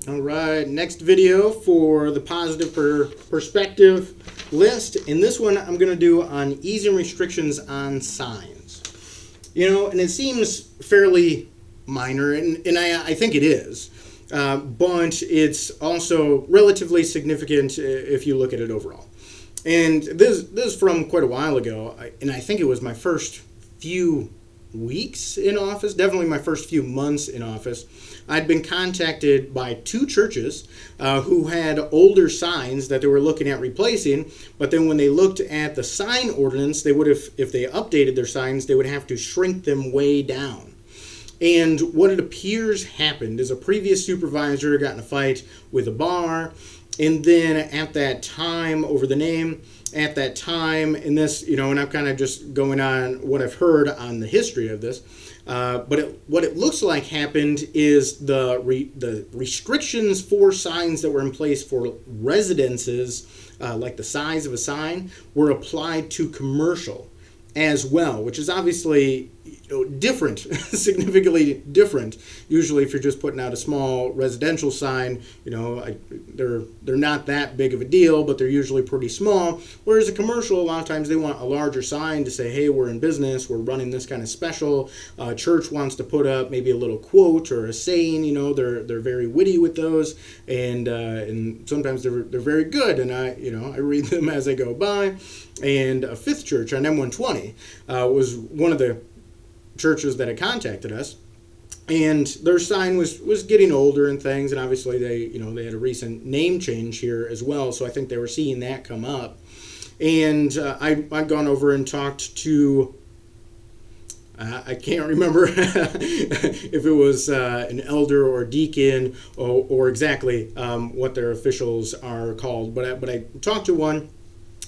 All right, next video for the positive perspective list. In this one, I'm going to do on easing restrictions on signs. And it seems fairly minor, and I think it is, but it's also relatively significant if you look at it overall. And this is from quite a while ago, and I think it was my first few weeks in office, definitely my first few months in office. I'd been contacted by two churches who had older signs that they were looking at replacing, but then when they looked at the sign ordinance, they would have, if they updated their signs, they would have to shrink them way down. And what it appears happened is a previous supervisor got in a fight with a bar, and then at that time, over the name, at that time, and this, and I'm kind of just going on what I've heard on the history of this, but what it looks like happened is the restrictions for signs that were in place for residences, like the size of a sign, were applied to commercial as well, which is obviously different, significantly different. Usually, if you're just putting out a small residential sign, they're not that big of a deal, but they're usually pretty small. Whereas a commercial, a lot of times they want a larger sign to say, "Hey, we're in business. We're running this kind of special." Church wants to put up maybe a little quote or a saying. They're very witty with those, and sometimes they're very good. And I read them as I go by. And a Fifth Church on M120 was one of the churches that had contacted us, and their sign was getting older and things, and obviously they had a recent name change here as well, so I think they were seeing that come up. And I'd gone over and talked to I can't remember if it was an elder or deacon or exactly what their officials are called, but I talked to one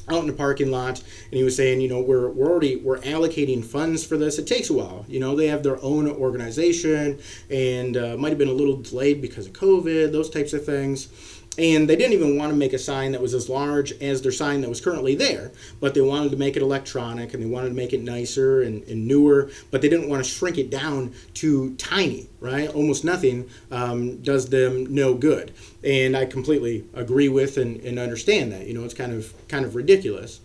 out in the parking lot, and he was saying, we're allocating funds for this. It takes a while. They have their own organization, and might have been a little delayed because of COVID, those types of things. And they didn't even want to make a sign that was as large as their sign that was currently there, but they wanted to make it electronic, and they wanted to make it nicer and newer, but they didn't want to shrink it down to tiny, right? Almost nothing does them no good. And I completely agree with and understand that. It's kind of ridiculous.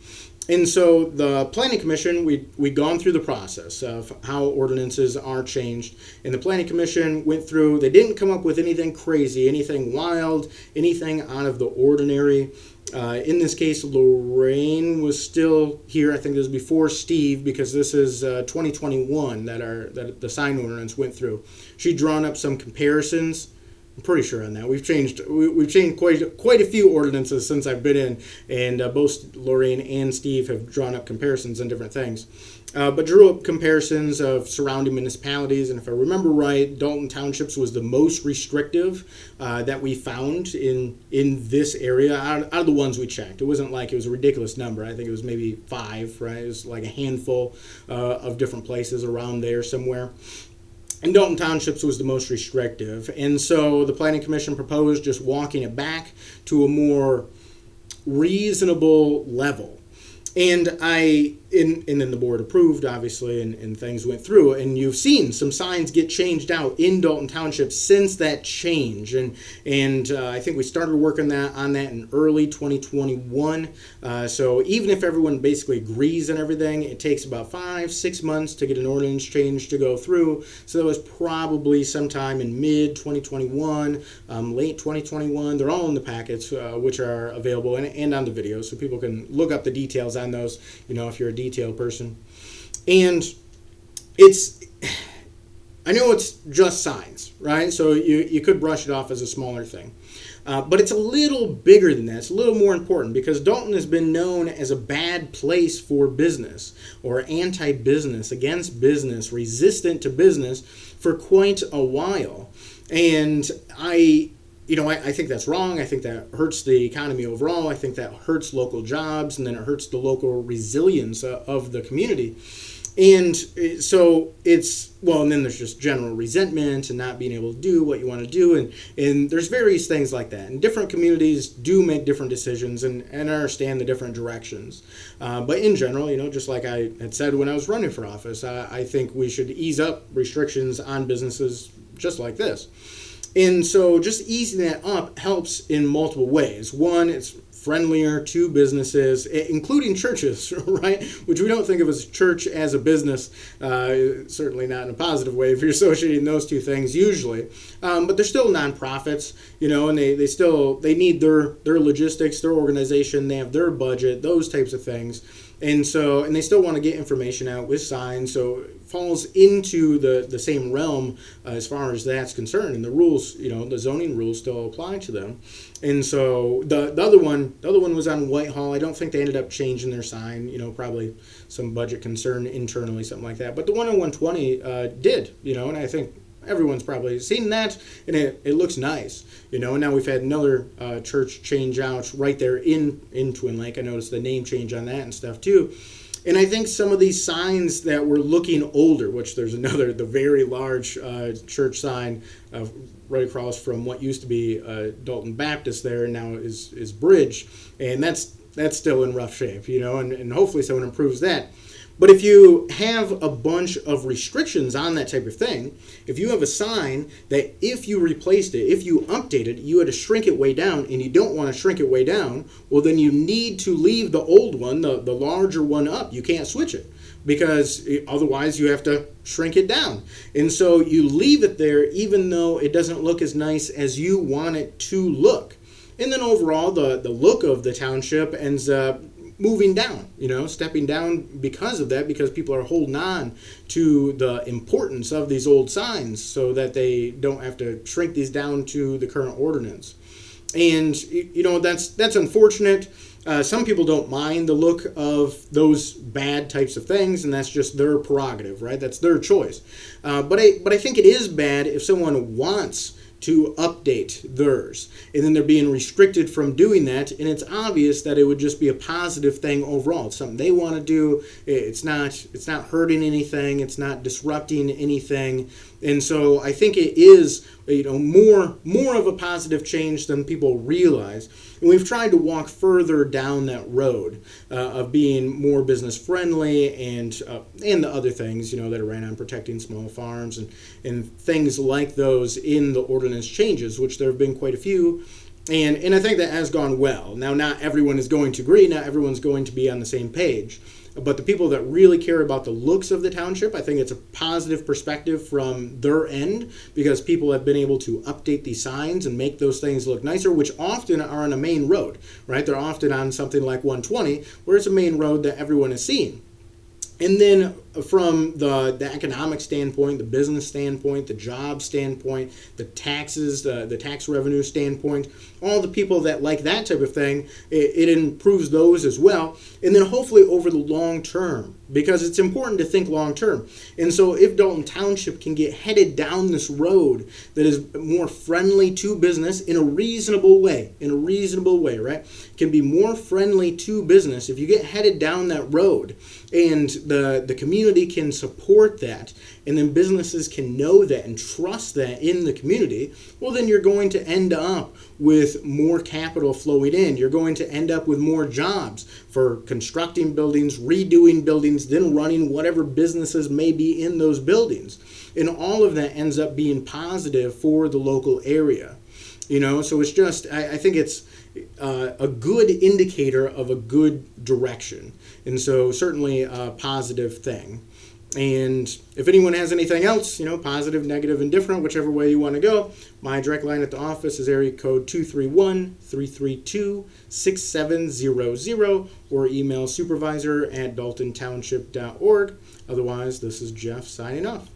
And so the Planning Commission, we'd gone through the process of how ordinances are changed. And the Planning Commission went through, they didn't come up with anything crazy, anything wild, anything out of the ordinary. In this case, Lorraine was still here. I think this was before Steve, because this is 2021 that the sign ordinance went through. She'd drawn up some comparisons. I'm pretty sure on that. We've changed quite a few ordinances since I've been in, and both Lorraine and Steve have drawn up comparisons on different things. But drew up comparisons of surrounding municipalities, and if I remember right, Dalton Townships was the most restrictive that we found in this area out of the ones we checked. It wasn't like it was a ridiculous number. I think it was maybe 5, right? It was like a handful of different places around there somewhere. And Dalton Townships was the most restrictive. And so the Planning Commission proposed just walking it back to a more reasonable level. And then the board approved, obviously, and things went through. And you've seen some signs get changed out in Dalton Township since that change. And I think we started working on that in early 2021. So even if everyone basically agrees on everything, it takes about 5-6 months to get an ordinance change to go through. So that was probably sometime in mid-2021, late 2021. They're all in the packets, which are available and on the video, so people can look up the details on those, if you're a detail person. And I know it's just signs, right? So you could brush it off as a smaller thing. But it's a little bigger than that. It's a little more important, because Dalton has been known as a bad place for business, or anti-business, against business, resistant to business for quite a while. And I think that's wrong. I think that hurts the economy overall. I think that hurts local jobs, and then it hurts the local resilience of the community. And so and then there's just general resentment and not being able to do what you want to do. And there's various things like that. And different communities do make different decisions and understand the different directions. But in general, just like I had said when I was running for office, I think we should ease up restrictions on businesses just like this. And so just easing that up helps in multiple ways. One, it's friendlier to businesses, including churches, right? Which we don't think of as church as a business, certainly not in a positive way if you're associating those two things usually. But they're still nonprofits, and they need their logistics, their organization, they have their budget, those types of things. And they still want to get information out with signs, so it falls into the same realm as far as that's concerned. And the rules, the zoning rules still apply to them. And so the other one was on Whitehall. I don't think they ended up changing their sign, probably some budget concern internally, something like that. But the one on 120 did, and I think everyone's probably seen that, and it looks nice, and now we've had another church change out right there in Twin Lake. I noticed the name change on that and stuff too. And I think some of these signs that were looking older, which there's the very large church sign right across from what used to be Dalton Baptist there, and now is Bridge, and that's still in rough shape, and hopefully someone improves that. But if you have a bunch of restrictions on that type of thing, if you have a sign that if you replaced it, if you updated, you had to shrink it way down, and you don't want to shrink it way down, well, then you need to leave the old one, the larger one up. You can't switch it, because otherwise you have to shrink it down. And so you leave it there even though it doesn't look as nice as you want it to look. And then overall, the look of the township ends up moving down, stepping down because of that, because people are holding on to the importance of these old signs so that they don't have to shrink these down to the current ordinance. And, that's unfortunate. Some people don't mind the look of those bad types of things, and that's just their prerogative, right? That's their choice. But I think it is bad if someone wants to update theirs, and then they're being restricted from doing that, and it's obvious that it would just be a positive thing overall. It's something they want to do. It's not hurting anything. It's not disrupting anything. And so I think it is more of a positive change than people realize. And we've tried to walk further down that road of being more business friendly and the other things that are right on protecting small farms and things like those in the ordinance changes, which there have been quite a few. And I think that has gone well. Now, not everyone is going to agree. Not everyone's going to be on the same page. But the people that really care about the looks of the township, I think it's a positive perspective from their end, because people have been able to update these signs and make those things look nicer, which often are on a main road, right? They're often on something like 120, where it's a main road that everyone is seeing. And then from the economic standpoint, the business standpoint, the job standpoint, the taxes, the tax revenue standpoint, all the people that like that type of thing, it improves those as well. And then hopefully over the long term, because it's important to think long term. And so if Dalton Township can get headed down this road that is more friendly to business in a reasonable way, right? Can be more friendly to business if you get headed down that road, and the community can support that, and then businesses can know that and trust that in the community, well, then you're going to end up with more capital flowing in. You're going to end up with more jobs for constructing buildings, redoing buildings, then running whatever businesses may be in those buildings. And all of that ends up being positive for the local area. So it's just, I think it's a good indicator of a good direction. And so certainly a positive thing. And if anyone has anything else, positive, negative, indifferent, whichever way you want to go, my direct line at the office is area code 231-332-6700, or email supervisor@daltontownship.org. Otherwise, this is Jeff signing off.